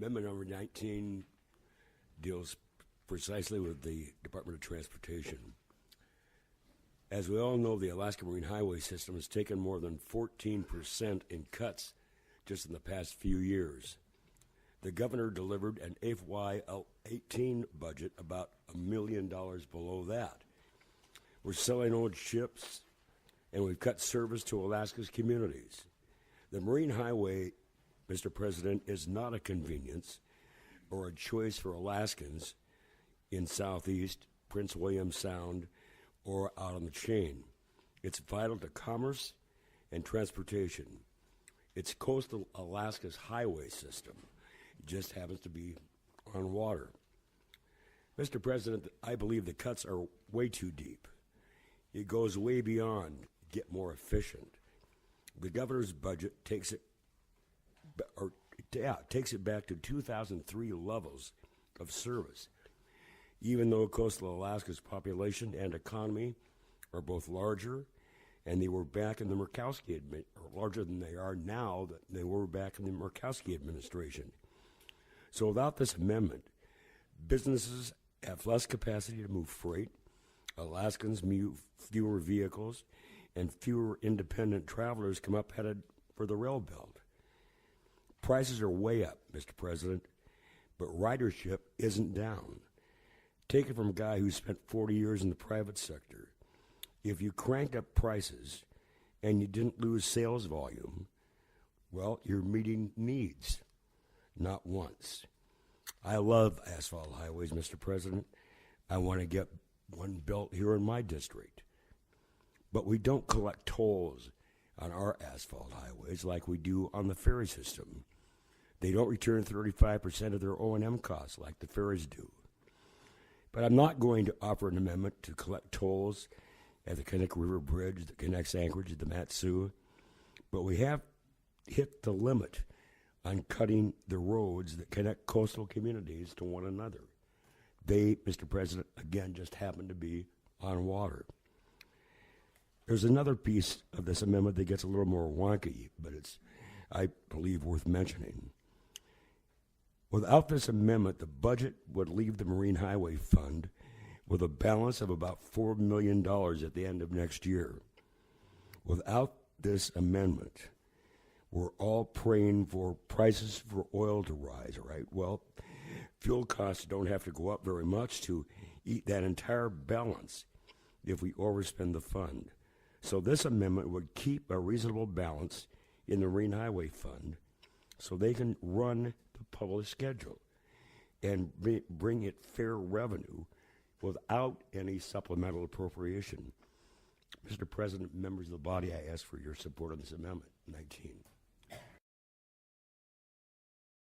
Amendment number 19 deals precisely with the Department of Transportation. As we all know, the Alaska Marine Highway System has taken more than 14% in cuts just in the past few years. The governor delivered an FY18 budget about $1 million below that. We're selling old ships, and we've cut service to Alaska's communities. The Marine Highway, Mr. President, is not a convenience or a choice for Alaskans in Southeast, Prince William Sound, or out on the chain. It's vital to commerce and transportation. It's coastal Alaska's highway system. It just happens to be on water. Mr. President, I believe the cuts are way too deep. It goes way beyond get more efficient. The governor's budget takes it back to 2003 levels of service. Even though coastal Alaska's population and economy are both larger, and they were back in the Murkowski or larger than they are now, that they were back in the Murkowski administration. So without this amendment, businesses have less capacity to move freight, Alaskans move fewer vehicles, and fewer independent travelers come up headed for the rail belt. Prices are way up, Mr. President, but ridership isn't down. Take it from a guy who spent 40 years in the private sector. If you cranked up prices and you didn't lose sales volume, well, you're meeting needs, not wants. I love asphalt highways, Mr. President. I want to get one built here in my district. But we don't collect tolls on our asphalt highways like we do on the ferry system. They don't return 35% of their O&M costs like the ferries do. But I'm not going to offer an amendment to collect tolls at the Connect River Bridge that connects Anchorage to the Mat-Su. But we have hit the limit on cutting the roads that connect coastal communities to one another. They, Mr. President, again, just happen to be on water. There's another piece of this amendment that gets a little more wonky, but it's, I believe, worth mentioning. Without this amendment, the budget would leave the Marine Highway Fund with a balance of about $4 million at the end of next year. Without this amendment, we're all praying for prices for oil to rise, right? Well, fuel costs don't have to go up very much to eat that entire balance if we overspend the fund. So this amendment would keep a reasonable balance in the Marine Highway Fund so they can run the published schedule and bring it fair revenue without any supplemental appropriation. Mr. President, members of the body, I ask for your support on this amendment, 19.